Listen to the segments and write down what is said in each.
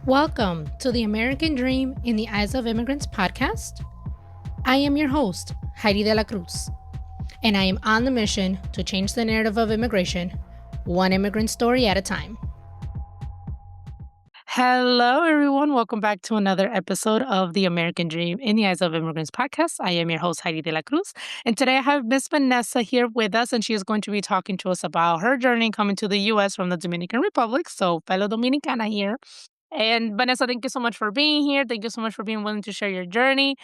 Welcome to the American Dream in the Eyes of Immigrants podcast. I am your host, Heidy De La Cruz, and I am on the mission to change the narrative of immigration, one immigrant story at a time. Hello, everyone. Welcome back to another episode of the American Dream in the Eyes of Immigrants podcast. I am your host, Heidy De La Cruz, and today I have Miss Vanessa here with us, and she is going to be talking to us about her journey coming to the U.S. from the Dominican Republic. So, fellow Dominicana here. And Vanessa, thank you so much for being here. Thank you so much for being willing to share your journey.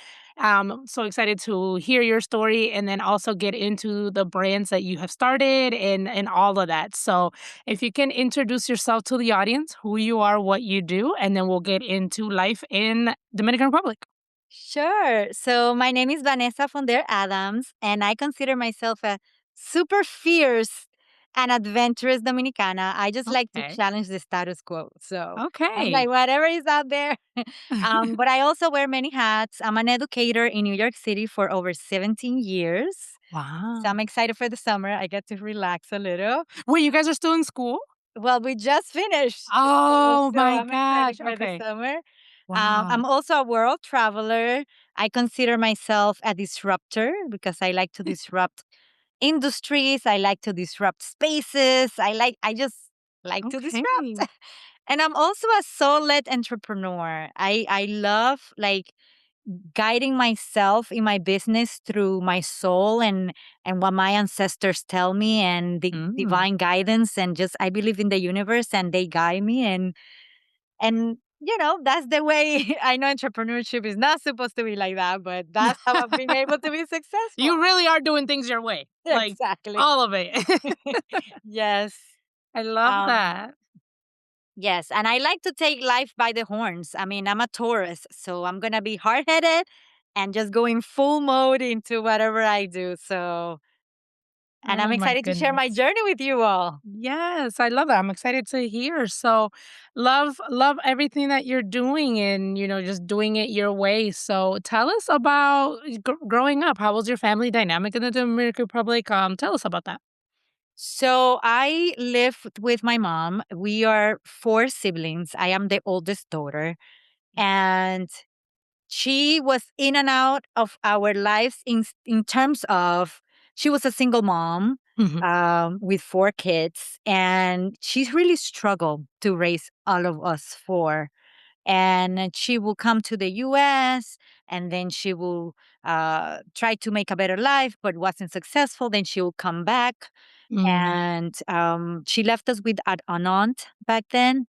So excited to hear your story and then also get into the brands that you have started and all of that. So if you can introduce yourself to the audience, who you are, what you do, and then we'll get into life in Dominican Republic. Sure. So my name is Vanessa Fondeur-Adams, and I consider myself a super fierce and adventurous Dominicana. I just like to Okay. challenge the status quo. So I'm Okay. like, whatever is out there. But I also wear many hats. I'm an educator in New York City for over 17 years. Wow. So I'm excited for the summer. I get to relax a little. Wait, you guys are still in school? Well, we just finished. Oh So my I'm excited gosh. for the Okay. summer. Wow. I'm also a world traveler. I consider myself a disruptor because I like to disrupt industries. I like to disrupt spaces. I just like to Okay. disrupt. And I'm also a soul-led entrepreneur. I love guiding myself in my business through my soul and what my ancestors tell me and the divine guidance, and just I believe in the universe and they guide me, and that's the way. I know entrepreneurship is not supposed to be like that, but that's how I've been able to be successful. You really are doing things your way. Like Exactly. all of it. Yes. I love that. Yes, and I like to take life by the horns. I mean, I'm a Taurus, so I'm going to be hard-headed and just go in full mode into whatever I do. So, and I'm Oh my excited to share my goodness. journey with you all. Yes, I love that. I'm excited to hear. So, love everything that you're doing and, just doing it your way. So, tell us about growing up. How was your family dynamic in the Dominican Republic? Tell us about that. So I live with my mom. We are four siblings. I am the oldest daughter. And she was in and out of our lives in terms of she was a single mom Mhm. with four kids. And she's really struggled to raise all of us four. And she will come to the US and then she will try to make a better life, but wasn't successful. Then she will come back Mm. and she left us with an aunt back then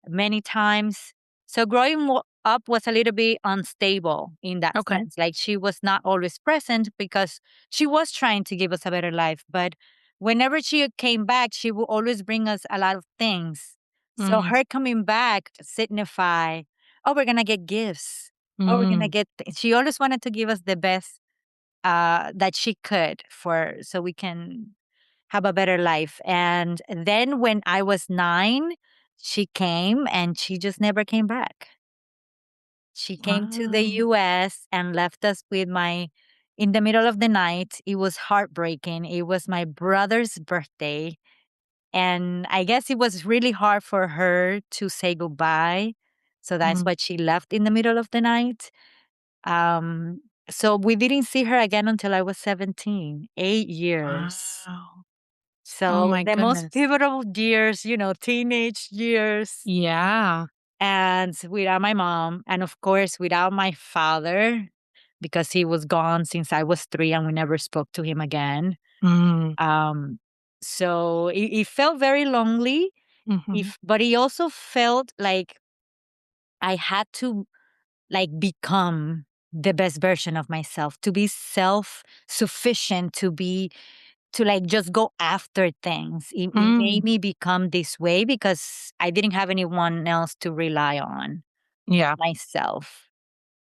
many times. So growing up was a little bit unstable in that Okay. sense. Like she was not always present because she was trying to give us a better life. But whenever she came back, she would always bring us a lot of things. So Mm. her coming back signify, oh, we're gonna get gifts. Oh, we're gonna Mm. get. She always wanted to give us the best that she could so we can have a better life. And then when I was 9, she came and she just never came back. She came to the Wow. US and left us with in the middle of the night. It was heartbreaking. It was my brother's birthday. And I guess it was really hard for her to say goodbye. So that's Mm. why she left in the middle of the night. Um, so we didn't see her again until I was 17, 8 years. Wow. Oh So my the most goodness. pivotal years, teenage years, Yeah. and without my mom, and of course without my father, because he was gone since I was 3 and we never spoke to him again. Mm. Um, so it felt very lonely. Mhm. But he also felt like I had to become the best version of myself, to be self sufficient, to just go after things. It Mm. made me become this way because I didn't have anyone else to rely on, Yeah. myself.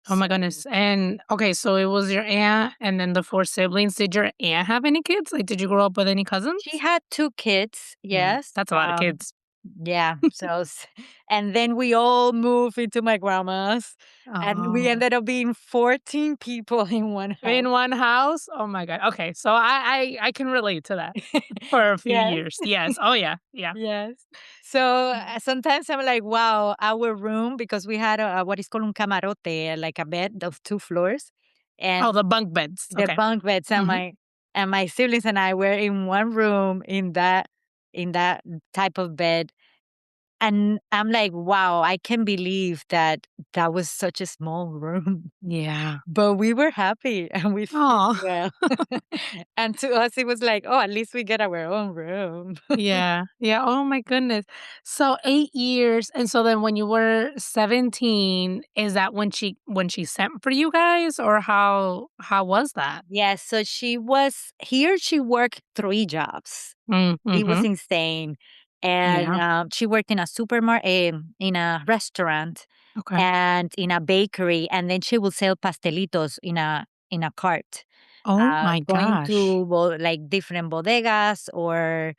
Oh my So goodness. And okay, so it was your aunt and then the 4 siblings. Did your aunt have any kids? Like, did you grow up with any cousins? she had 2 kids, yes. That's a lot of kids. Yeah. And then we all moved into my grandma's, and we Oh. ended up being 14 people in one house. In one house? Oh my god. Okay, so I can relate to that for a few Yes. years. Yes. Oh, yeah. Yeah. Yes. So Mm. sometimes I'm like, wow, our room, because we had what is called un camarote, like a bed of 2 floors, and Oh, the bunk beds. the Okay. bunk beds, Mhm. and my siblings and I were in one room in that type of bed. And I'm like, wow, I can't believe that that was such a small room. Yeah. But we were happy and we fit Oh. well. And to us, it was like, oh, at least we get our own room. Yeah. Yeah. Oh my goodness. So 8 years, and so then when you were 17, is that when she sent for you guys, or how was that? Yes. So she was here, she worked 3 jobs. Mm, It was mhm. insane. And Yeah. she worked in a supermarket, in a restaurant, Okay. and in a bakery. And then she would sell pastelitos in a cart. Oh my Going gosh. to like different bodegas or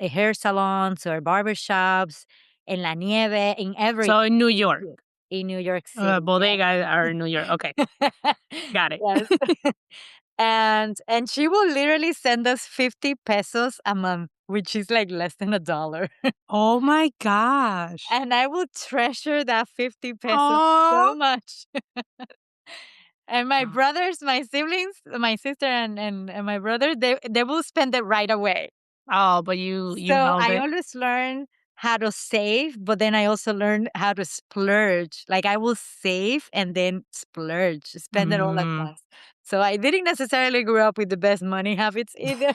hair salons or barbershops, en la nieve, in every So in New York. in New York City. Bodega are in New York. Okay. Yes. Got it. Yes. And she will literally send us 50 pesos a month, which is like less than $1. Oh my gosh. And I will treasure that 50 pesos Oh. so much. And my brothers, my siblings, my sister and my brother, they will spend it right away. Oh, but you So held I it. always learn how to save, but then I also learn how to splurge. Like I will save and then splurge, spend it all at Mm. once. So I didn't necessarily grow up with the best money habits either.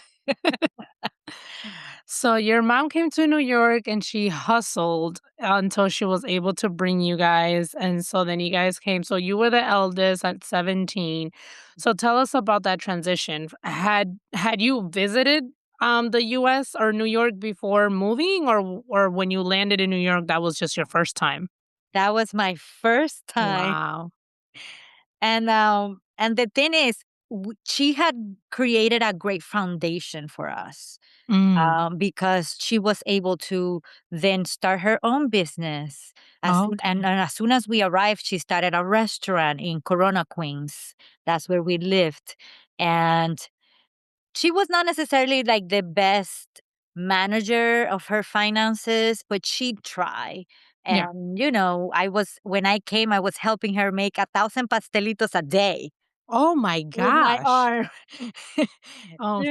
So your mom came to New York and she hustled until she was able to bring you guys, and so then you guys came. So you were the eldest at 17. So tell us about that transition. Had you visited the US or New York before moving, or when you landed in New York that was just your first time? That was my first time. Wow. And the thing is, she had created a great foundation for us, Mm. because she was able to then start her own business. Okay. And as soon as we arrived, she started a restaurant in Corona, Queens. That's where we lived. And she was not necessarily like the best manager of her finances, but she tried. Yeah. And, when I came, I was helping her make 1,000 pastelitos a day Oh my with my gosh. arm. Oh.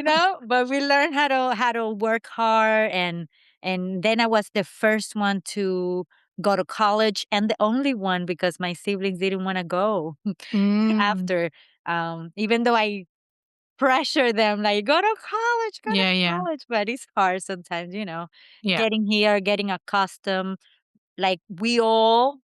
But we learned how to work hard, and then I was the first one to go to college and the only one because my siblings didn't want to go Mm. after. Even though I pressure them like go to Yeah, yeah. college, but it's hard sometimes, Yeah. getting here, getting accustomed. Like we all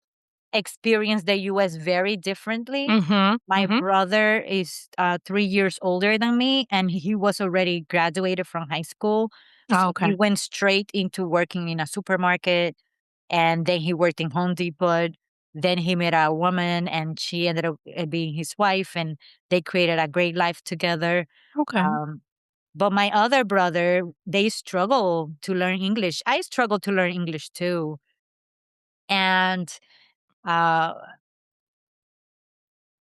experience the US very differently. Mhm. My Mhm. brother is 3 years older than me, and he was already graduated from high school. Oh, So he okay. went straight into working in a supermarket, and then he worked in Home Depot. Then he met a woman, and she ended up being his wife, and they created a great life together. Okay. Um, but my other brother, they struggle to learn English. I struggle to learn English too. And uh,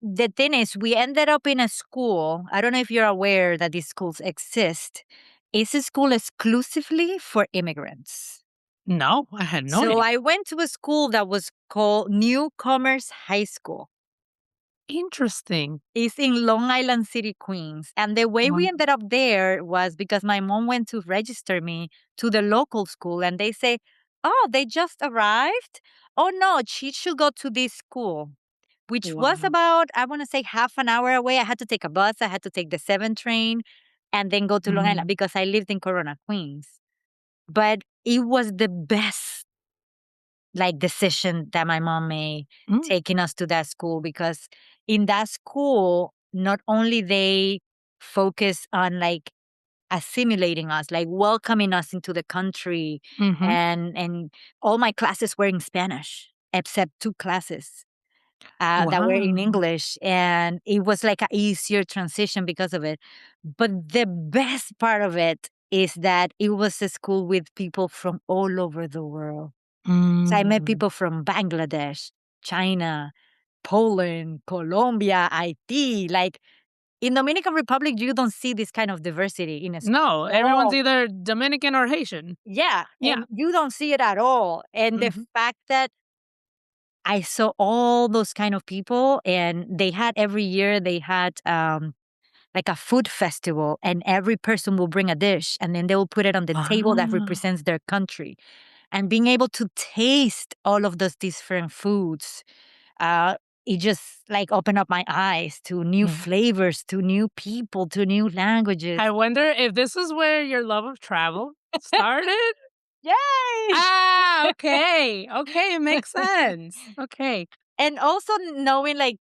the thing is, we ended up in a school. I don't know if you're aware that these schools exist. It's a school exclusively for immigrants. No, I had no So idea. I went to a school that was called Newcomers High School. Interesting. It's in Long Island City, Queens. And the way we Wow. ended up there was because my mom went to register me to the local school, and they say, oh, they just arrived. Oh, no, she should go to this school, which was Wow. about, I want to say, half an hour away. I had to take a bus, I had to take the 7 train, and then go to Long Island Mm. because I lived in Corona, Queens. But it was the best like decision that my mom made Mm. taking us to that school, because in that school not only they focus on like assimilating us, like welcoming us into the country, Mhm. and all my classes were in Spanish except 2 classes that were in Wow. English, and it was like a easier transition because of it. But the best part of it is that it was a school with people from all over the world. So I met Mm. people from Bangladesh, China, Poland, Colombia, Haiti. Like in Dominican Republic, you don't see this kind of diversity in a school No, at everyone's all. either Dominican or Haitian. Yeah, Yeah. and you don't see it at all. And the Mhm. fact that I saw all those kind of people, and they had every year they had like a food festival, and every person will bring a dish, and then they will put it on the table that Wow. represents their country. And being able to taste all of those different foods, uh, it just like opened up my eyes to new Yeah. flavors, to new people, to new languages. I wonder if this is where your love of travel started? Yay! Ah, okay. Okay, it makes sense. Okay. And also knowing like,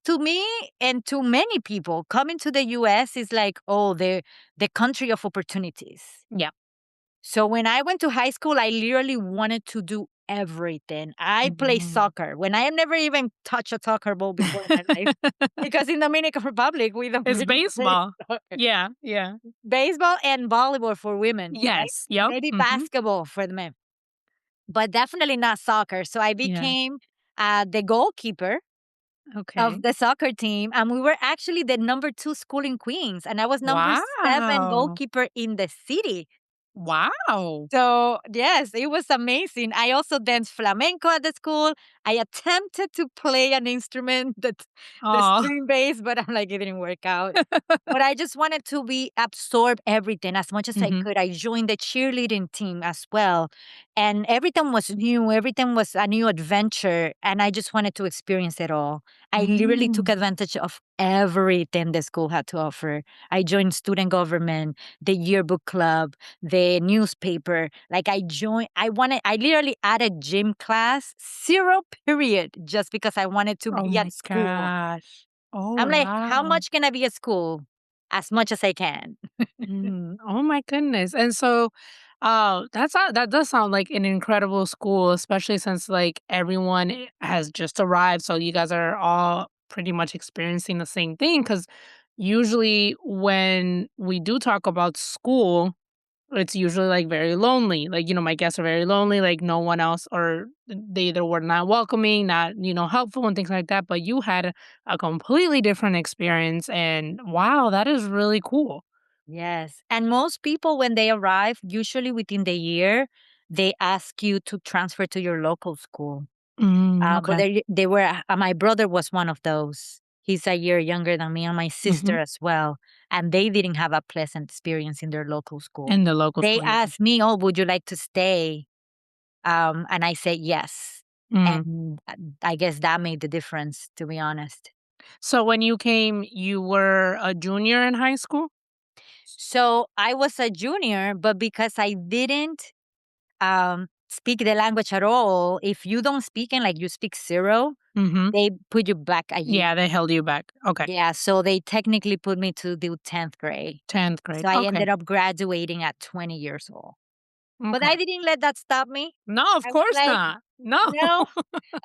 to me and to many people, coming to the US is like, oh, the country of opportunities. Yeah. So when I went to high school, I literally wanted to do everything. I play Mhm. soccer when I have never even touched a soccer ball before in my life. Because in Dominican Republic, we don't It's really play baseball. soccer. Yeah, yeah. Baseball and volleyball for women, right? Yes, yep, Maybe mhm. basketball for the men, but definitely not soccer. So I Yeah, became the goalkeeper of okay. the soccer team, and we were actually the number 2 school in Queens, and I was number 7 Wow. goalkeeper in the city. Wow. So, yes, it was amazing. I also danced flamenco at the school. I attempted to play an instrument, the Aw. string bass, but I'm like, it didn't work out. But I just wanted to be absorb everything as much as I Mhm. could. I joined the cheerleading team as well. And everything was new, everything was a new adventure. And I just wanted to experience it all. I literally took Mm. advantage of everything the school had to offer. I joined student government, the yearbook club, the newspaper. Like I literally added gym class, 0 period, just because I wanted to Oh be at my school. gosh. Oh, I'm like, how wow. much can I be at school? As much as I can. Mm. Oh my goodness. And so, that does sound like an incredible school, especially since like everyone has just arrived. So you guys are all pretty much experiencing the same thing. Because usually when we do talk about school, it's usually like very lonely. Like, my guests are very lonely. Like no one else, or they either were not welcoming, not helpful, and things like that. But you had a completely different experience, and wow, that is really cool. Yes. And most people, when they arrive, usually within the year, they ask you to transfer to your local school. But Okay. they were, my brother was one of those. He's a year younger than me, and my Mhm. sister as well. And they didn't have a pleasant experience in their local school. In the local They school, yeah. asked me, oh, would you like to stay? And I said yes. Mm. And I guess that made the difference, to be honest. So when you came, you were a junior in high school? So I was a junior, but because I didn't speak the language at all, if you don't speak and like you speak 0, Mhm. they put you back a year. Yeah, they held you back. Okay. Yeah, so they technically put me to do 10th grade. 10th So grade. I Okay. ended up graduating at 20 years old. But Okay. I didn't let that stop me. No, of I was course like, not. No. no,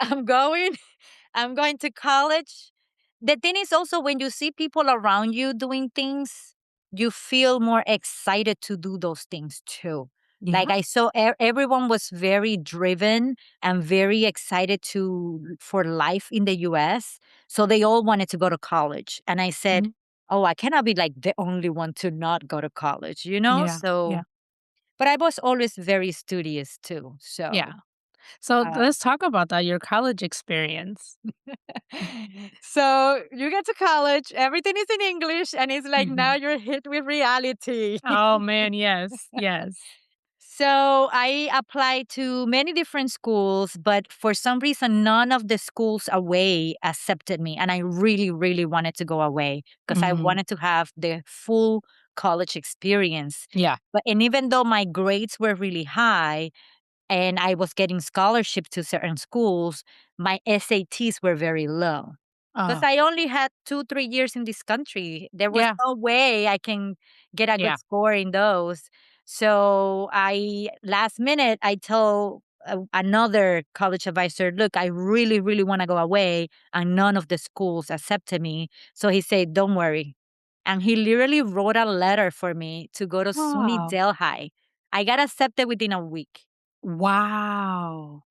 I'm going. I'm going to college. The thing is also when you see people around you doing things, you feel more excited to do those things too. Like Yeah. I saw everyone was very driven and very excited to for life in the US. So they all wanted to go to college. And I said, Mhm. "Oh, I cannot be like the only one to not go to college, you know?" Yeah. So, Yeah. but I was always very studious too. Yeah. So, So uh, let's talk about that, your college experience. so you get to college, everything is in English, and it's like now Mhm. you're hit with reality. Oh, man, yes, yes. So I applied to many different schools, but for some reason, none of the schools away accepted me. And I really, really wanted to go away because I Mhm. wanted to have the full college experience. Yeah. And even though my grades were really high, and I was getting scholarships to certain schools, my SATs were very low. Because Oh, I only had 2, 3 years in this country. There was yeah, no way I can get a good yeah. score in those. So last minute, I told another college advisor, look, I really, really want to go away. And none of the schools accepted me. So he said, don't worry. And he literally wrote a letter for me to go to SUNY Wow. Delhi. I got accepted within a week Wow.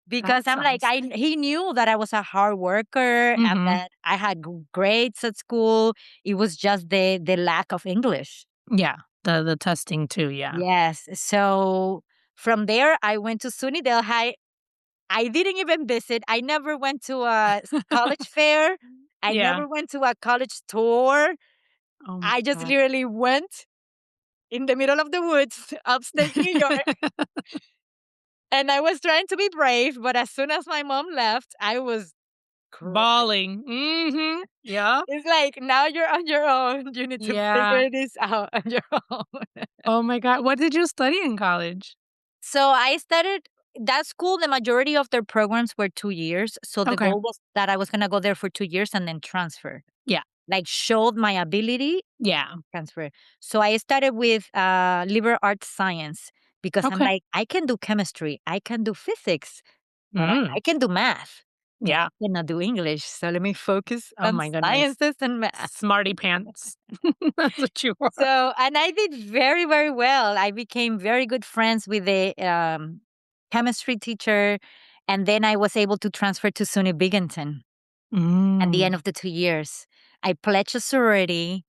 because That I'm like, sounds he knew that I was a hard worker and Mhm. that I had grades at school. It was just the lack of English. Yeah. The testing too, yeah. Yes. So from there, I went to SUNY Delhi. I didn't even visit. I never went to a college fair. I Yeah. never went to a college tour. Oh my I just god. literally went in the middle of the woods, upstate New York, and I was trying to be brave. But as soon as my mom left, I was crying. Bawling. Mhm. Yeah. It's like, now you're on your own. You need to Yeah. figure this out on your own. Oh my god. What did you study in college? So I started that school. The majority of their programs were 2 years. So the Okay. goal was that I was going to go there for 2 years and then transfer, Yeah. like showed my ability, Yeah. transfer. So I started with liberal arts science because I'm Okay. like, I can do chemistry, I can do physics, but I Mm. can do math, but I Yeah. cannot do English. So let me focus Oh on my goodness. sciences and math. Smarty pants. That's what you are. So, and I did very, very well. I became very good friends with the chemistry teacher. And then I was able to transfer to SUNY Binghamton at the Mm. end of the 2 years. I pledged a sorority,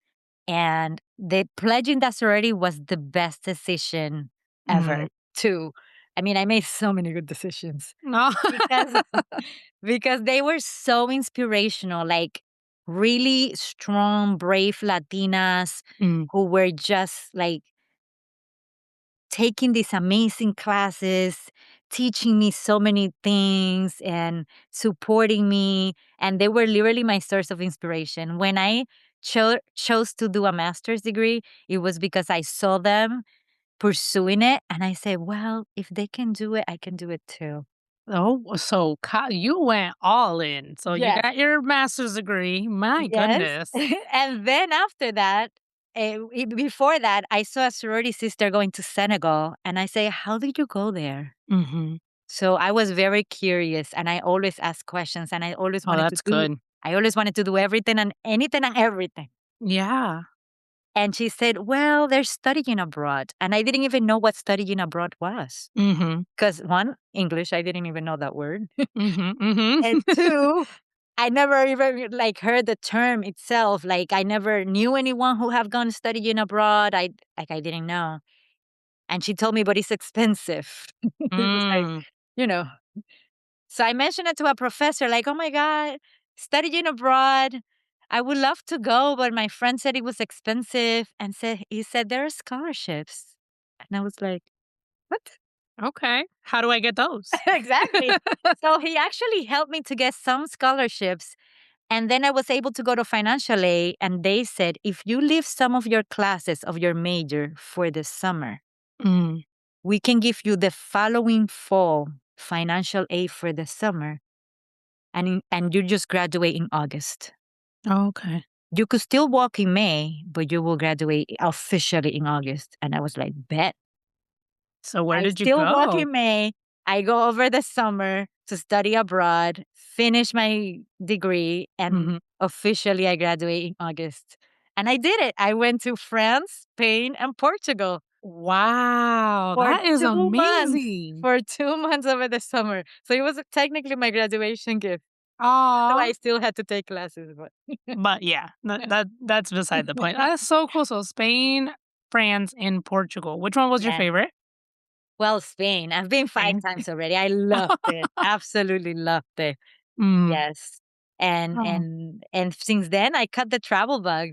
and the pledging that sorority was the best decision ever, Mhm. too. I mean, I made so many good decisions No. because because they were so inspirational, like really strong, brave Latinas Mm. who were just like taking these amazing classes, teaching me so many things and supporting me. And they were literally my source of inspiration. When I chose to do a master's degree, it was because I saw them pursuing it. And I said, well, if they can do it, I can do it too. Oh, so you went all in. So you Yes. got your master's degree. My Yes. goodness. And then after that, before that, I saw a sorority sister going to Senegal. And I say, how did you go there? Mhm. So I was very curious and I always asked questions and Oh, that's good. I always wanted to do everything and anything and everything. Yeah. And she said, well, they're studying abroad. And I didn't even know what studying abroad was. Mhm. Because one, English, I didn't even know that word. Mhm. Mhm. And two, I never even like heard the term itself. Like I never knew anyone who have gone studying abroad. I didn't know. And she told me, but it's expensive. It was like, Mm. you know, so I mentioned it to a professor, like, oh my God, studying abroad. I would love to go, but my friend said it was expensive and he said there are scholarships. And I was like, what? Okay. How do I get those? Exactly. So he actually helped me to get some scholarships. And then I was able to go to financial aid. And they said, if you leave some of your classes of your major for the summer, Mm. we can give you the following fall financial aid for the summer. And you just graduate in August. Okay. You could still walk in May, but you will graduate officially in August. And I was like, bet. So where I did you still walk go? in May. I go over the summer to study abroad, finish my degree, and Mhm. officially I graduate in August. And I did it. I went to France, Spain, and Portugal Wow, for that is 2 months. amazing. For 2 months over the summer. So it was technically my graduation gift. So Aw. I still had to take classes, but But yeah, that's beside the point. That's so cool. So Spain, France, and Portugal. Which one was your yeah. favorite? Well, Spain. I've been 5 Spain. times already. I loved it. Absolutely loved it. Mm. Yes. And Oh. and and since then I cut the travel bug.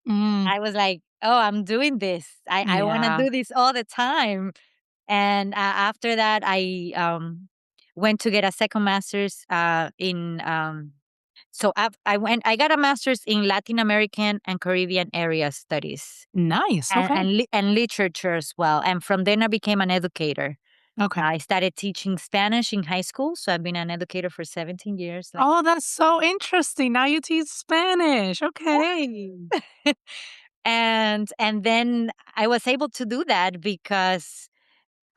Mm. I was like, "Oh, I'm doing this. I wanna Yeah. do this all the time." And after that, went to get a second master's in so I got a master's in Latin American and Caribbean area studies Nice. Okay. and literature as well. And from then I became an educator. Okay. I started teaching Spanish in high school, so I've been an educator for 17 years. Like, Oh, that's so interesting. Now you teach Spanish. Okay. and then I was able to do that because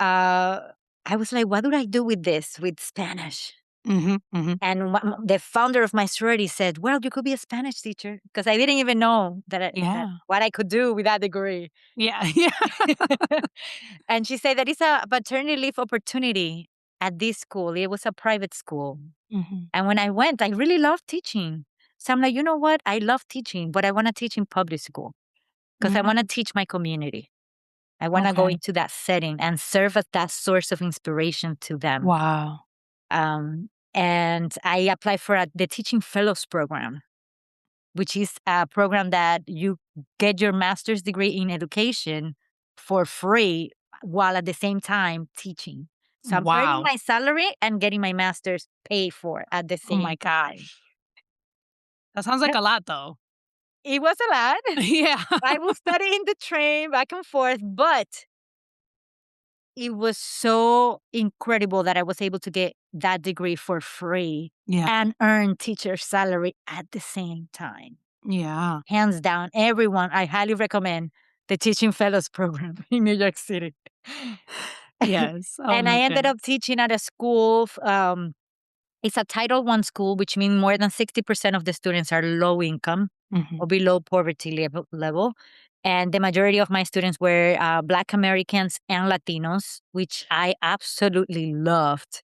uh, I was like, what do I do with this with Spanish? Mhm, mhm. And the founder of my sorority said, "Well, you could be a Spanish teacher," because I didn't even know that Yeah. what I could do with that degree. Yeah, yeah. And she said that it's a paternity leave opportunity at this school. It was a private school. Mhm, And when I went, I really loved teaching. So I'm like, you know what? I love teaching, but I want to teach in public school because I want to mm, teach my community. I want to go okay. into that setting and serve as that source of inspiration to them. Wow. And I applied for the Teaching Fellows program, which is a program that you get your master's degree in education for free while at the same time teaching. So I'm earning Wow. my salary and getting my master's paid for at the Oh my same time. gosh. That sounds like a lot, though. It was a lot. Yeah. I was studying the train back and forth, but it was so incredible that I was able to get that degree for free Yeah, and earn teacher salary at the same time. yeah. Hands down, everyone, I highly recommend the Teaching Fellows program in New York City. Yes. Oh And my I ended goodness. up teaching at a school. It's a Title I school, which means more than 60% of the students are low income Mhm. or below poverty level. And the majority of my students were Black Americans and Latinos, which I absolutely loved.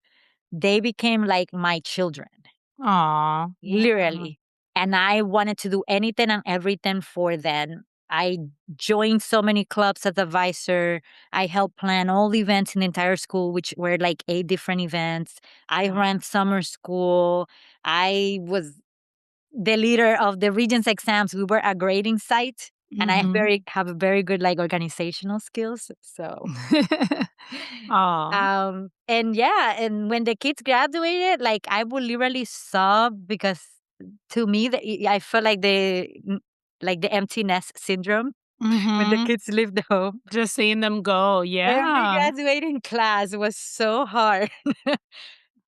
They became like my children, Aw, yeah. literally. And I wanted to do anything and everything for them. I joined so many clubs as advisor. I helped plan all the events in the entire school, which were like 8 different events. I Wow. ran summer school. I was the leader of the Regents exams. We were a grading site, and I Mhm. have a very good like organizational skills. So Aw. and yeah, and when the kids graduated, like I would literally sob because to me, I felt like like the empty nest syndrome when the Mhm. kids leave the home. Just seeing them go, Every yeah. graduating class was so hard.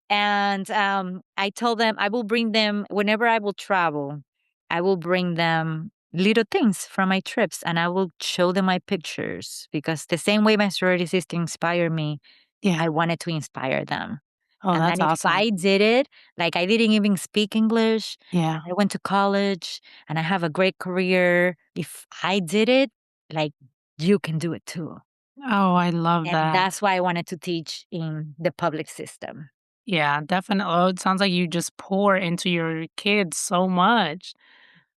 And I told them I will bring them whenever I will travel, I will bring them little things from my trips and I will show them my pictures because the same way my sorority sister inspired me, Yeah. I wanted to inspire them. Oh, And that's then if awesome. I did it, like I didn't even speak English, Yeah. I went to college and I have a great career. If I did it, like you can do it too. Oh, I love And that. that's why I wanted to teach in the public system. Yeah, definitely. Oh, it sounds like you just pour into your kids so much.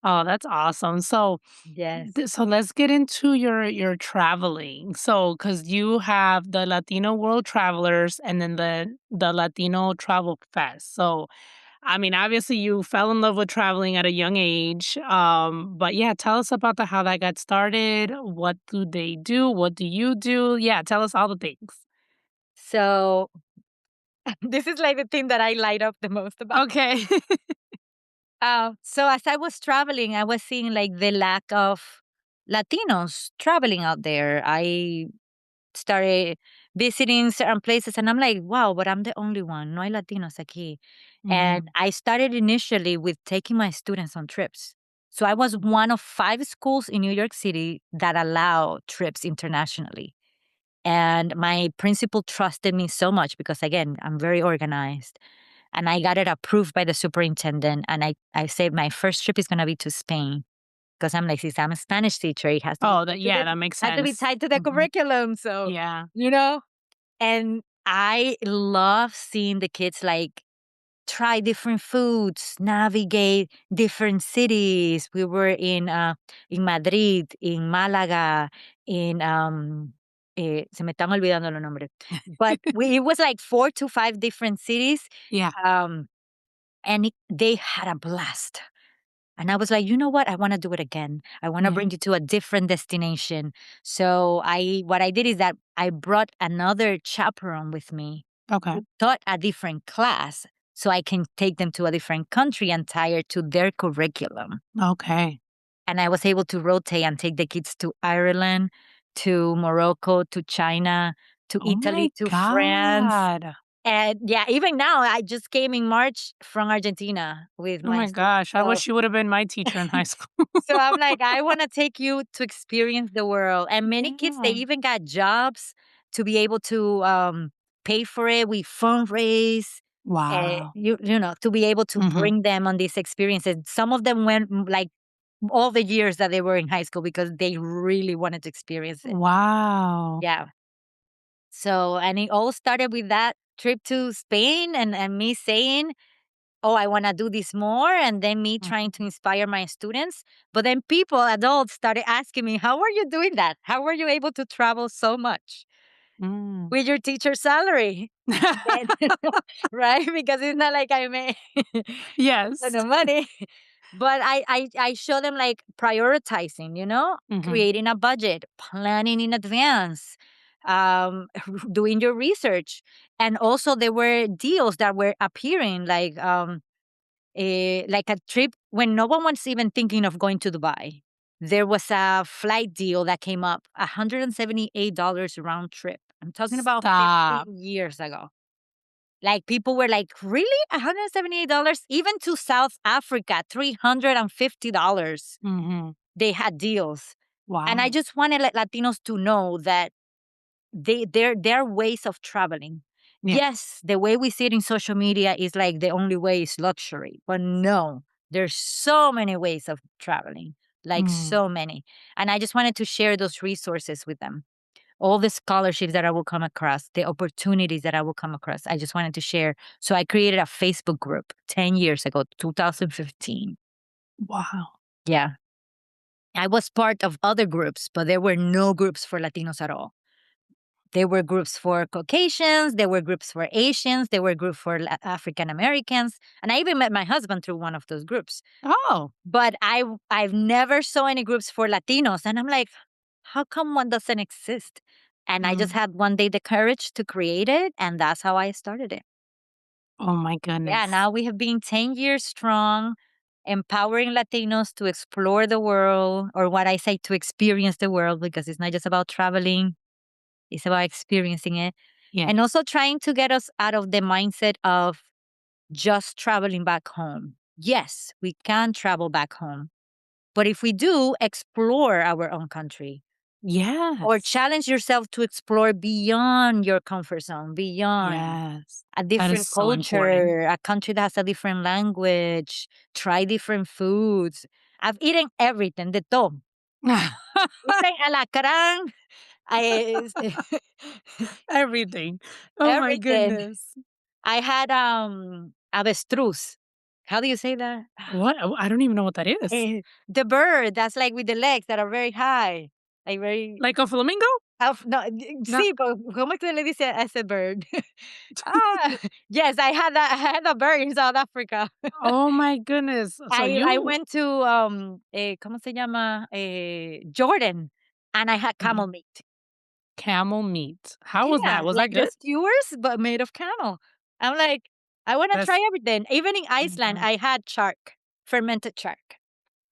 Oh, that's awesome. So, Yes. so let's get into your traveling. So, because you have the Latino World Travelers and then the Latino Travel Fest. So, I mean, obviously, you fell in love with traveling at a young age. But yeah, tell us about how that got started. What do they do? What do you do? Yeah, tell us all the things. So this is like the thing that I light up the most about. Okay. So as I was traveling, I was seeing like the lack of Latinos traveling out there. I started visiting certain places and I'm like, wow, but I'm the only one. No hay Latinos aquí. And Hmm. I started initially with taking my students on trips. So I was one of 5 schools in New York City that allow trips internationally. And my principal trusted me so much because, again, I'm very organized. And I got it approved by the superintendent. And I said my first trip is going to be to Spain because I'm like, since I'm a Spanish teacher, it has to be Oh, tied to yeah, that makes sense. tied to the Hmm. curriculum. So, Yeah. you know, and I love seeing the kids like try different foods, navigate different cities. We were in Madrid, in Málaga, in se me están olvidando los nombres. But it was like 4 to 5 different cities. Yeah. Um, and they had a blast. And I was like, you know what? I want to do it again. I want to Yeah. bring you to a different destination. So what I did is that I brought another chaperone with me Okay. who taught a different class so I can take them to a different country and tie it to their curriculum. Okay. And I was able to rotate and take the kids to Ireland, to Morocco, to China, to Oh my Italy, to France. God. And yeah, even now, I just came in March from Argentina with Oh my my students. gosh. I So, wish you would have been my teacher in high school. so I'm like, I want to take you to experience the world. And many kids, they Yeah. even got jobs to be able to pay for it. We fundraise. Wow. to be able to Mhm. bring them on these experiences. Some of them went like all the years that they were in high school because they really wanted to experience it. Wow. Yeah. So, and it all started with that trip to Spain and me saying, oh, I want to do this more. And then me Mm, trying to inspire my students. But then people, adults, started asking me, how are you doing that? How are you able to travel so much mm. with your teacher salary? And then, right? Because it's not like I made a ton Yes. of money. But I show them like prioritizing, Mhm. creating a budget, planning in advance, um, doing your research. And also there were deals that were appearing like a trip when no one was even thinking of going to Dubai. There was a flight deal that came up, $178 round trip. I'm talking about Stop. 15 years ago. Like people were like, really? $178? Even to South Africa, $350. Mhm. They had deals. And I Wow. just wanted Latinos to know that there are ways of traveling. Yeah. Yes, the way we see it in social media is like the only way is luxury. But no, there's so many ways of traveling. Like Mm. so many. And I just wanted to share those resources with them, all the scholarships that I will come across, the opportunities that I will come across. I just wanted to share. So I created a Facebook group 10 years ago, 2015. Wow. Yeah. I was part of other groups, but there were no groups for Latinos at all. There were groups for Caucasians, there were groups for Asians, there were groups for African Americans, and I even met my husband through one of those groups. Oh. But I've never saw any groups for Latinos, and I'm like, how come one doesn't exist? And I just Mm. had one day the courage to create it, and that's how I started it. Oh my Yeah, goodness. now we have been 10 years strong, empowering Latinos to explore the world, or what I say, to experience the world, because it's not just about traveling, it's about experiencing it. Yeah. And also trying to get us out of the mindset of just traveling back home. Yes, we can travel back home. But if we do, explore our own country or Yes. challenge yourself to explore beyond your comfort zone, beyond Yes. a That is different so important. culture, a country that has a different language, try different foods. I've eaten everything, de todo. Eaten alacrán, I, Everything. Oh my everything. goodness. I had avestruz. How do you say that? What? Oh, I don't even know what that is. The bird that's like with the legs that are very high, like very. Like a flamingo? No, No. sí, pero ¿cómo es que le dice a ese bird? Ah, yes, I had that. I had a bird in South Africa. Oh my goodness. So I you went to ¿cómo se llama? Jordan, and I had Mhm. camel meat. Camel meat. How was Yeah, that? Was that like the good? skewers, but made of camel. I'm like, I want to That's try everything. Even in Iceland, Mhm. I had shark, fermented shark.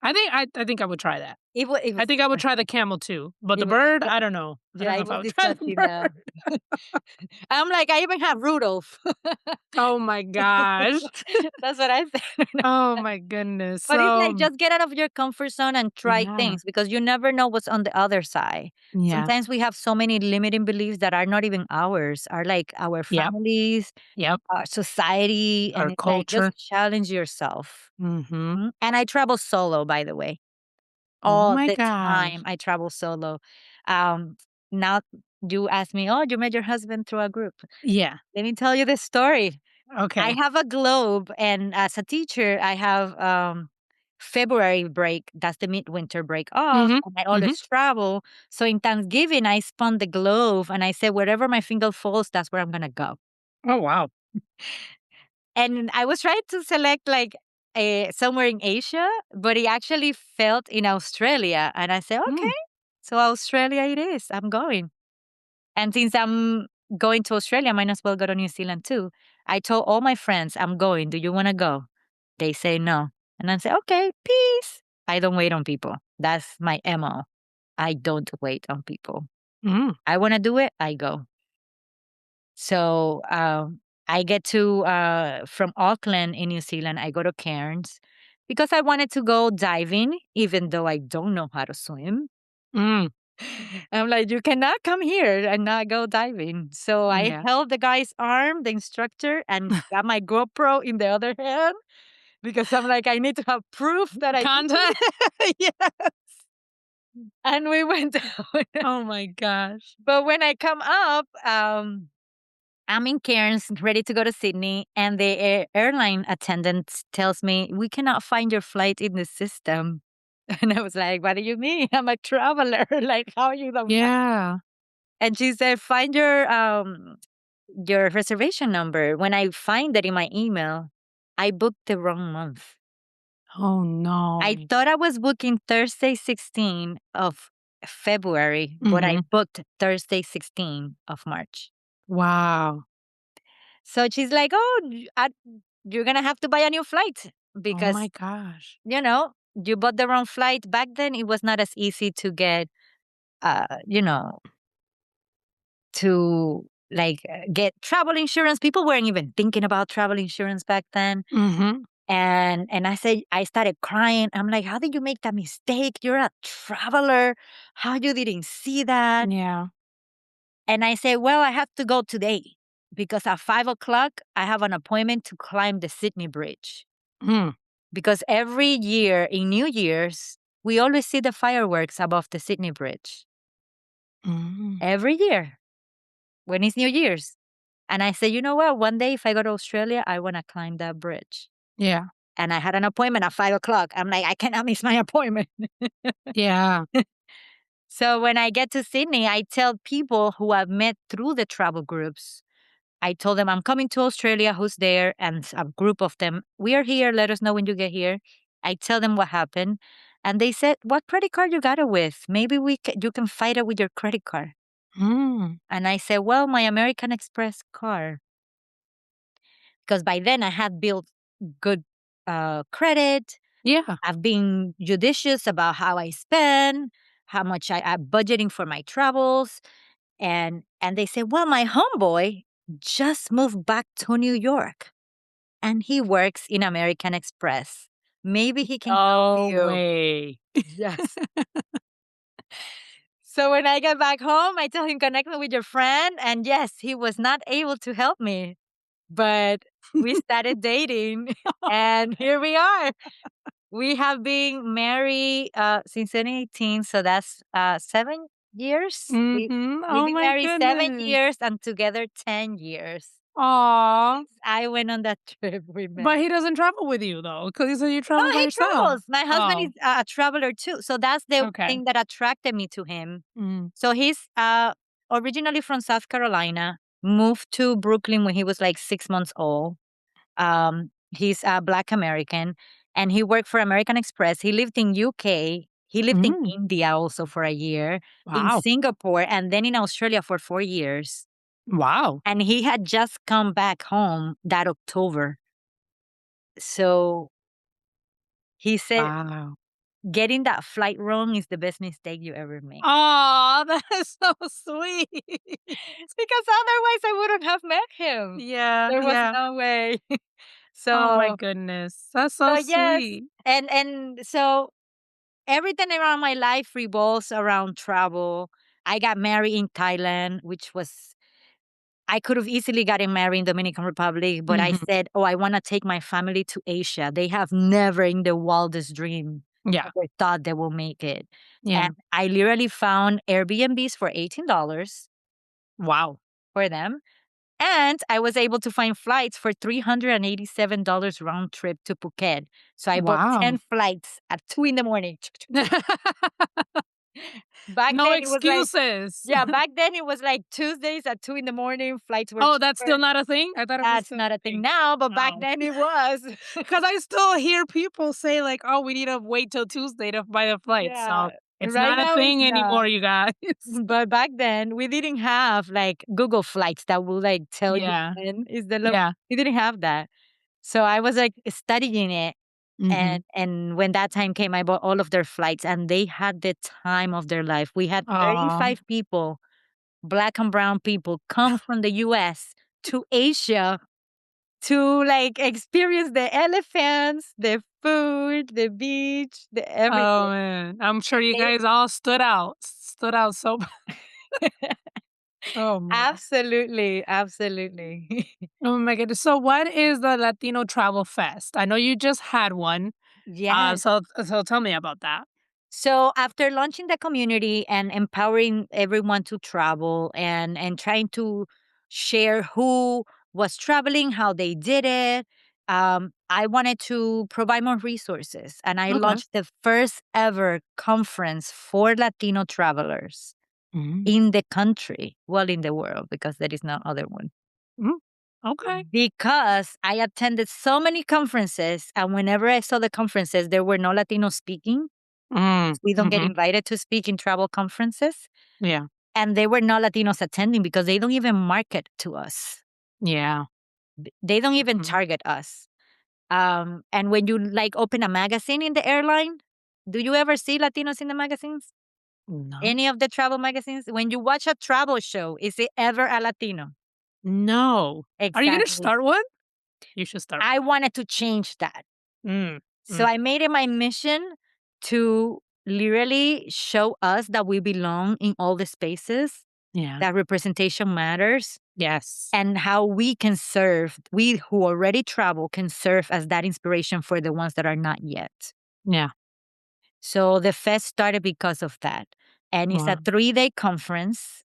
I think I would try that. It I was think I would try the camel too, but it the was bird, so, I don't know. I don't yeah, know it if I was would try the disgusting. bird. I'm like, I even have Rudolph. Oh my gosh. That's what I said. Oh my goodness. But it's like So, just get out of your comfort zone and try yeah. things because you never know what's on the other side. Yeah. Sometimes we have so many limiting beliefs that are not even ours, are like our Yep. families, Yep. our society, and Our it's like just culture. challenge yourself. Mhm. And I travel solo, by the way. Oh All my the time gosh. I travel solo. Um, Now you ask me, "Oh, you met your husband through a group." Yeah. Let me tell you this story. I Okay. have a globe, and as a teacher, I have February break. That's the midwinter break off, Mhm. and I Mhm. always travel. So in Thanksgiving, I spun the globe, and I said, "Wherever my finger falls, that's where I'm gonna go." Oh, wow. And I was trying to select like somewhere in Asia, but it actually felt in Australia. And I said, Mm. okay, so Australia it is. I'm going. And since I'm going to Australia, I might as well go to New Zealand too. I told all my friends, I'm going. Do you want to go? They say no. And I say, okay, peace. I don't wait on people. That's my MO. I don't wait on people. Mm. I want to do it, I go. So I get to from Auckland in New Zealand. I go to Cairns because I wanted to go diving, even though I don't know how to swim. Mm. I'm like, you cannot come here and not go diving. So I Yeah. held the guy's arm, the instructor, and got my GoPro in the other hand because I'm like, I need to have proof that I did Content. it. Yes. And we went down. Oh my gosh. But when I come up, I'm in Cairns, ready to go to Sydney, and the airline attendant tells me, we cannot find your flight in the system. And I was like, what do you mean? I'm a traveler. Like, how you don't find? Yeah. And she said, find your reservation number. When I find it in my email, I booked the wrong month. Oh I no. thought I was booking Thursday 16 of February, but I Hmm. booked Thursday 16 of March. Wow. So she's like, oh, you're going to have to buy a new flight Oh my because, gosh. you know, you bought the wrong flight. Back then, it was not as easy to get, you know, to get travel insurance. People weren't even thinking about travel insurance back then. Hmm. And I started crying. I'm like, how did you make that mistake? You're a traveler. How you didn't see that? Yeah. And I said, well, I have to go today because at 5 o'clock, I have an appointment to climb the Sydney Bridge. Mm. Because every year in New Year's, we always see the fireworks above the Sydney Bridge. Mm. Every year when it's New Year's. And I said, you know what? One day if I go to Australia, I want to climb that bridge. Yeah. And I had an appointment at 5 o'clock. I'm like, I cannot miss my appointment. Yeah. So when I get to Sydney, I tell people who I've met through the travel groups, I told them I'm coming to Australia, who's there, and a group of them, we are here. Let us know when you get here. I tell them what happened. And they said, what credit card you got it with? Maybe you can fight it with your credit card. Mm. And I said, well, my American Express card. Because by then I had built good credit. Yeah. I've been judicious about how I spend, how much I'm budgeting for my travels. And they say, well, my homeboy just moved back to New York and he works in American Express. Maybe he can help Oh you. way. Yes. So when I get back home, I tell him, connect me with your friend. And yes, he was not able to help me, but we started dating and here we are. We have been married since 2018, so that's 7 years. Hmm. We've Oh been my married seven goodness. years and together 10 years. Aw. I went on that trip we But met. he doesn't travel with you though, because you said you No, travel by he yourself. travels. My husband is Oh, a traveler too, so that's the okay. thing that attracted me to him. Mm. So he's originally from South Carolina, moved to Brooklyn when he was like 6 months old. He's a Black American, and he worked for American Express. He lived in UK. He lived in Mm. India also for a year, in Wow. Singapore, and then in Australia for 4 years. Wow. And he had just come back home that October. So he said, Wow. getting that flight wrong is the best mistake you ever made. Oh, that is so sweet. Because otherwise I wouldn't have met him. Yeah, There was yeah. no way. Oh my so goodness. That's so so yes. sweet. And so everything around my life revolves around travel. I got married in Thailand, which was I could have easily gotten married in Dominican Republic, but I Mhm. said, "Oh, I want to take my family to Asia." They have never in the wildest dream Yeah. ever thought they will make it. Yeah. And I literally found Airbnbs for $18 Wow. for them. And I was able to find flights for $387 round trip to Phuket. So I bought Wow. 10 flights at 2 in the morning. Back No then it was like, excuses. yeah, back then it was like Tuesdays at 2 in the morning, flights were Oh, that's cheaper. still not a thing? I thought it was That's still not a a thing thing. now, but back Oh. then it was. Because I still hear people say like, "Oh, we need to wait till Tuesday to buy the flight." Yeah. So, it's Right not a now it's thing not. anymore, you guys. But back then we didn't have like Google Flights that will like tell you Yeah. when is the Yeah. we didn't have that. So I was like studying it. Mhm. And when that time came, I bought all of their flights and they had the time of their life. We had Aw. 35 people, black and brown people, come from the US to Asia to like experience the elephants, the food, the beach, the Oh, everything. man. I'm sure you They guys all stood out. stood out so Oh my. Absolutely, absolutely. Oh my goodness. So what is the Latino Travel Fest? I know you just had one. Yes. So tell me about that. So after launching the community and empowering everyone to travel and trying to share who was traveling, how they did it, I wanted to provide more resources, and I Okay. launched the first ever conference for Latino travelers Mm. in the country, well, in the world, because there is no other one. Mm. Okay. Because I attended so many conferences, and whenever I saw the conferences, there were no Latinos speaking. Mm. We don't get Mhm. invited to speak in travel conferences, Yeah. and there were no Latinos attending because they don't even market to us. Yeah. They don't even Mhm. target us. And when you like open a magazine in the airline, do you ever see Latinos in the magazines? No. Any of the travel magazines? When you watch a travel show, is it ever a Latino? No. Are you gonna Exactly. start one? You should start I wanted to change that. one. Mm. So Mm. I made it my mission to literally show us that we belong in all the spaces, Yeah. that representation matters, Yes. and how we can serve, we who already travel can serve as that inspiration for the ones that are not yet. Yeah. So the fest started because of that. And it's a Wow. 3-day conference.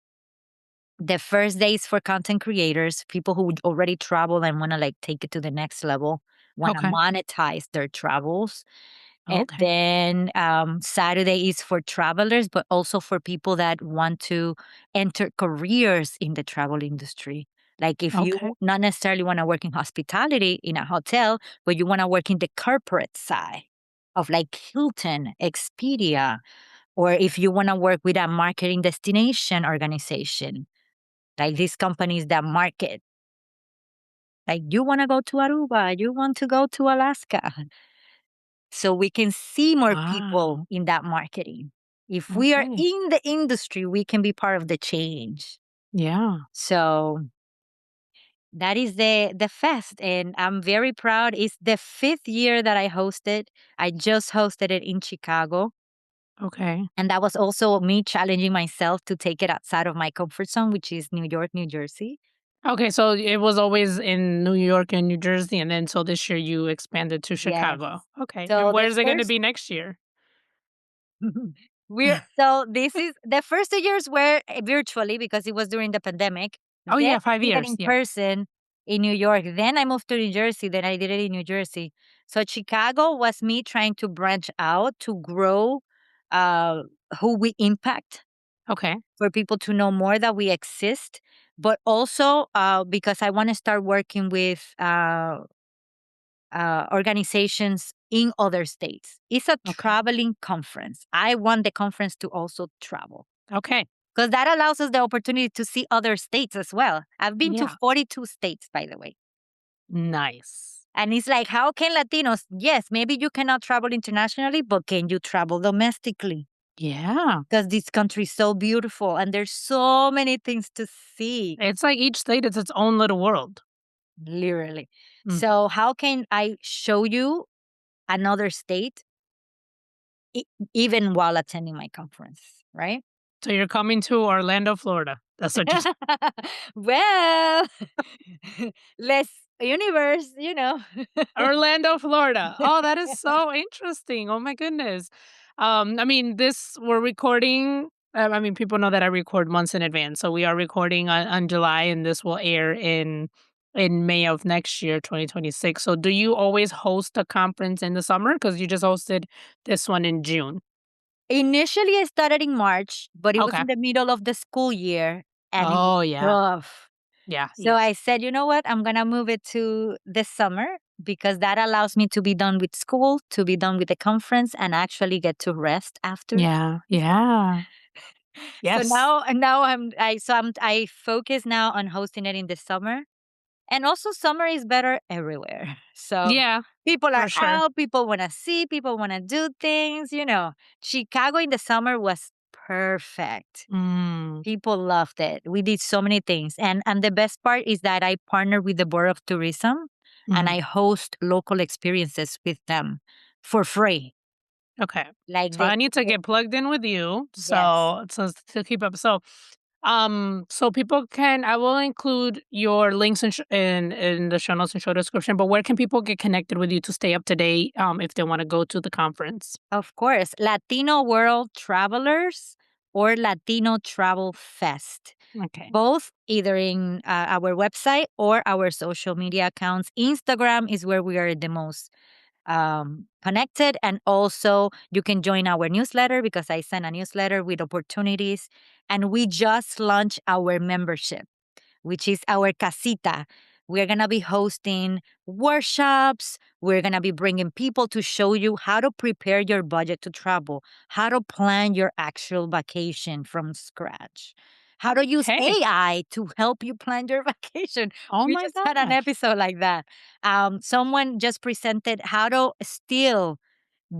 The first day is for content creators, people who already travel and want to like take it to the next level, want to Okay. monetize their travels. And Okay. then Saturday is for travelers, but also for people that want to enter careers in the travel industry. Like if you Okay. not necessarily want to work in hospitality in a hotel, but you want to work in the corporate side of like Hilton, Expedia, or if you want to work with a marketing destination organization, like these companies that market, like you want to go to Aruba, you want to go to Alaska. So we can see more Wow. people in that marketing. If we are Okay. in the industry, we can be part of the change. Yeah. So that is the fest, and I'm very proud. It's the 5th year that I hosted. I just hosted it in Chicago, Okay. and that was also me challenging myself to take it outside of my comfort zone, which is New York, New Jersey. Okay, so it was always in New York and New Jersey, and then so this year you expanded to Yes. Chicago. Okay, and So the where is it gonna first be next year? we're so this is the first 2 years were virtually because it was during the pandemic. Oh, Then yeah, I 5 did it years, in yeah. person in New York. Then I moved to New Jersey. Then I did it in New Jersey. So Chicago was me trying to branch out to grow uh, who we impact Okay, for people to know more that we exist, but also because I want to start working with organizations in other states. It's a okay, traveling conference. I want the conference to also travel okay. because that allows us the opportunity to see other states as well. I've been to Yeah, 42 states, by the way. nice. And it's like, how can Latinos, yes, maybe you cannot travel internationally, but can you travel domestically? Yeah, Because this country is so beautiful and there's so many things to see, it's like each state is its own little world. literally. Mm. So, how can I show you another state e- even while attending my conference, right? So you're coming to Orlando, Florida. That's what you're s Well, less universe, you know. Orlando, Florida. Oh, that is so interesting. Oh my goodness. I mean, this we're recording. I mean, people know that I record months in advance, so we are recording on July, and this will air in May of next year, 2026. So, do you always host a conference in the summer? Because you just hosted this one in June. Initially, I started in March, but it was Okay. in the middle of the school year and it was Oh yeah, tough. yeah, So yeah, I said, you know what? I'm going to move it to the summer because that allows me to be done with school, to be done with the conference, and actually get to rest after. yeah, yeah. So Yes. now I focus now on hosting it in the summer. And also summer is better everywhere. So Yeah, people are for sure. out, people want to see, people want to do things, you know. Chicago in the summer was perfect. Mm, People loved it. We did so many things. And the best part is that I partner with the Board of Tourism and mm. I host local experiences with them for free. Okay. Like So I need to get plugged in with you. yes. So to keep up. So people can. I will include your links in the show notes and show description. But where can people get connected with you to stay up to date? If they want to go to the conference. Of course, Latino World Travelers or Latino Travel Fest. Okay. Both either in our website or our social media accounts. Instagram is where we are the most connected. And also, you can join our newsletter because I send a newsletter with opportunities. And we just launched our membership, which is our casita. We're going to be hosting workshops. We're going to be bringing people to show you how to prepare your budget to travel, how to plan your actual vacation from scratch, how to use Okay. AI to help you plan your vacation. Oh We my just had an gosh. episode like that. Someone just presented how to still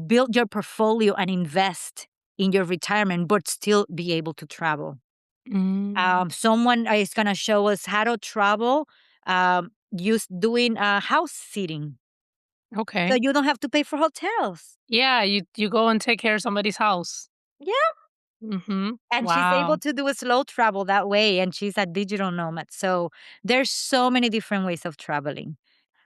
build your portfolio and invest in your retirement, but still be able to travel. Mm, Someone is going to show us how to travel, use doing house sitting, so okay. you don't have to pay for hotels. Yeah. You go and take care of somebody's house. Yeah, Mm-hmm. and she's able Wow. to do a slow travel that way, and she's a digital nomad. So there's so many different ways of traveling,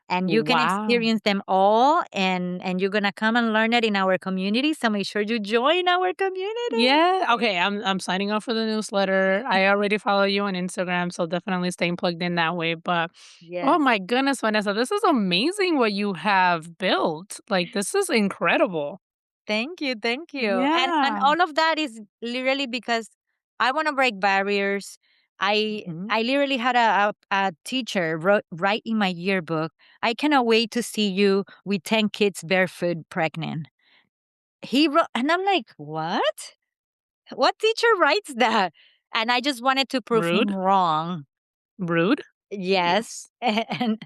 and you can Wow. experience them all. And you're gonna come and learn it in our community. So make sure you join our community. Yeah. Okay. I'm signing up for the newsletter. I already follow you on Instagram, so definitely staying plugged in that way. But oh Yes. my goodness, Vanessa, this is amazing what you have built. Like this is incredible. Thank you, thank you. And Yeah. all of that is literally because I want to break barriers. Mhm. I literally had a teacher write in my yearbook, I cannot wait to see you with 10 kids barefoot pregnant. He wrote, and I'm like, what? What teacher writes that? And I just wanted to prove him Rude. wrong. Rude. Yes. Yes. And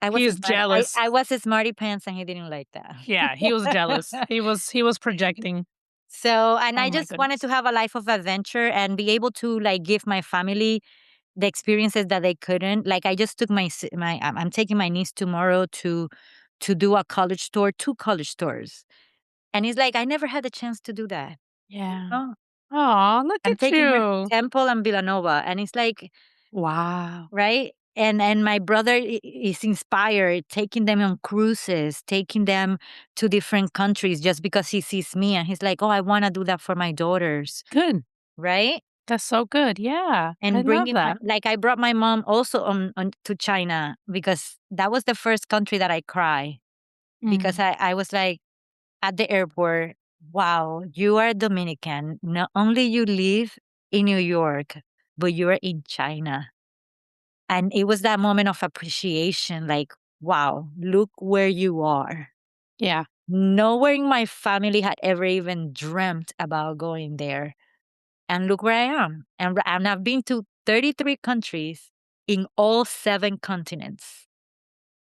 I was a He's smart jealous. I was a smarty pants and he didn't like Yeah, he was jealous. that. He was projecting. So, and Oh I my just wanted goodness. to have a life of adventure and be able to like give my family the experiences that they couldn't. Like I just took I'm taking my niece tomorrow to do a college tour, 2 college tours. And he's like, I never had the chance to do that. Yeah. Oh, Oh, look I'm at taking her to you. Temple and Villanova. And it's like, Wow. right? And my brother is inspired, taking them on cruises, taking them to different countries just because he sees me and he's like, oh, I want to do that for my daughters, Good. right? That's so good. Yeah. I And love bringing my that. like I brought my mom also on to China because that was the first country that I cry because Mm. I was like at the airport, wow, you are Dominican. Not only you live in New York, but you're in China. And it was that moment of appreciation, like, wow, look where you are. Yeah. Nowhere in my family had ever even dreamt about going there. And look where I am. And I've been to 33 countries in all 7 continents.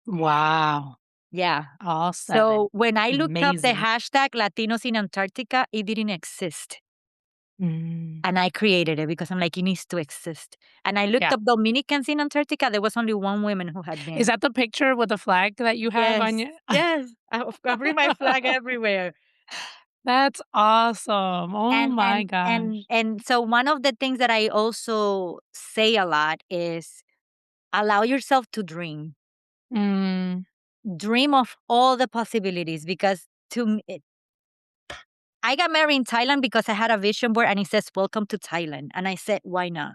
Wow. Yeah. All So 7. when I looked up the Amazing. hashtag Latinos in Antarctica, it didn't exist. Mm. And I created it because I'm like, it needs to exist. And I looked Yeah. up Dominicans in Antarctica. There was only one woman who had Is been. that the picture with the flag that you have on Yes. your Yes. I bring my flag everywhere. That's awesome. Oh And my and and gosh. and so one of the things that I also say a lot is allow yourself to dream. Mm. Dream of all the possibilities because I got married in Thailand because I had a vision board and it says welcome to Thailand and I said why not?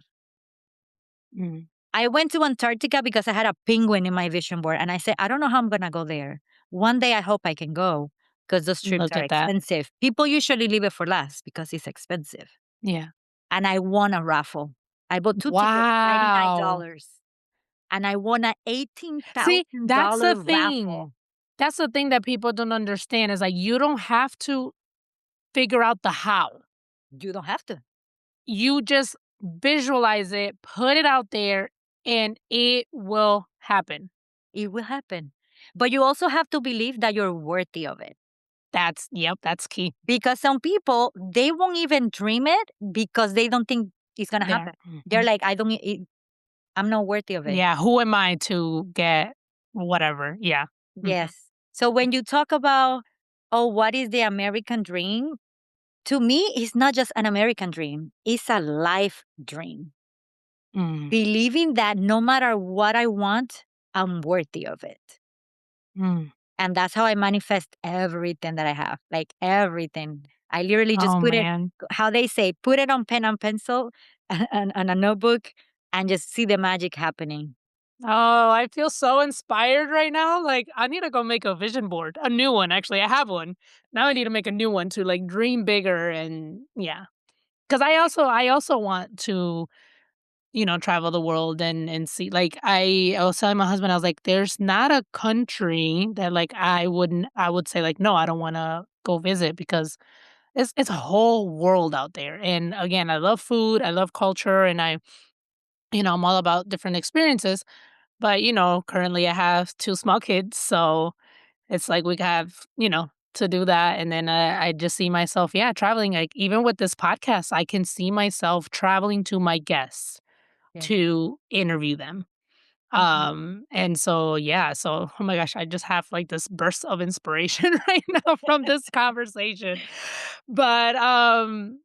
Mm. I went to Antarctica because I had a penguin in my vision board and I said I don't know how I'm going to go there. One day I hope I can go because those trips Look are at that. expensive. People usually leave it for last because it's expensive. Yeah. And I won a raffle. I bought 2 tickets, Wow. $99, and I won a See, that's $18,000 the raffle. thing. That's the thing that people don't understand is like you don't have to figure out the how. You don't have to. You just visualize it, put it out there, and it will happen. It will happen. But you also have to believe that you're worthy of it. That's key. Because some people, they won't even dream it because they don't think it's going to There. happen. They're Mhm. like, I'm not worthy of it. Yeah, who am I to get whatever? Yeah. Mhm. Yes. So when you talk about oh, what is the American dream? To me, it's not just an American dream, it's a life dream. Mm, Believing that no matter what I want, I'm worthy of it. mm. And that's how I manifest everything that I have, like everything. I literally Oh, just put it, man. how they say, put it on pen and pencil and a notebook and just see the magic happening. Oh, I feel so inspired right now. Like, I need to go make a vision board, a new one. Actually, I have one. Now I need to make a new one to like dream bigger and yeah. Because I also want to, travel the world and see. Like I was telling my husband, I was like, there's not a country that like I would say like, no, I don't want to go visit because it's a whole world out there. And again, I love food, I love culture, and I'm all about different experiences. But, currently I have 2 small kids, so it's like we have, to do that, and then, I just see myself, yeah, traveling, like, even with this podcast, I can see myself traveling to my guests Yeah. to interview them. Mhm. And so, yeah, so, oh my gosh, I just have like this burst of inspiration right now from this conversation. But,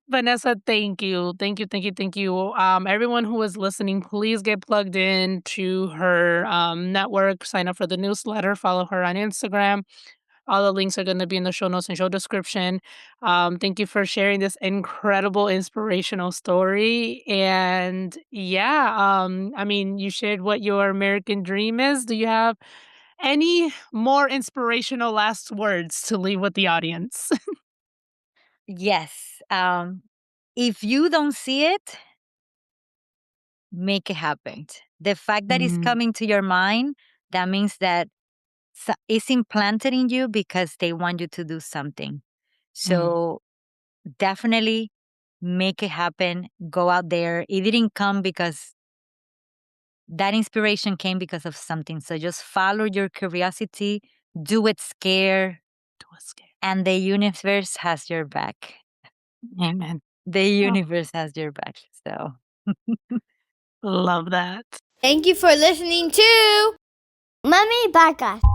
Vanessa, thank you. Thank you, thank you, thank you. Everyone who is listening, please get plugged in to her network, sign up for the newsletter, follow her on Instagram. All the links are going to be in the show notes and show description. Thank you for sharing this incredible, inspirational story. And yeah, I mean, you shared what your American dream is. Do you have any more inspirational last words to leave with the audience? Yes. If you don't see it, make it happen. The fact that it's Mm, coming to your mind, that means that it's implanted in you because they want you to do something. mm, So definitely make it happen. Go out there. It didn't come because that inspiration came because of something. So just follow your curiosity, do it scared, to escape. and the universe has your back. Amen. The Oh, universe has your back. So love that. Thank you for listening to Mommy Podcast.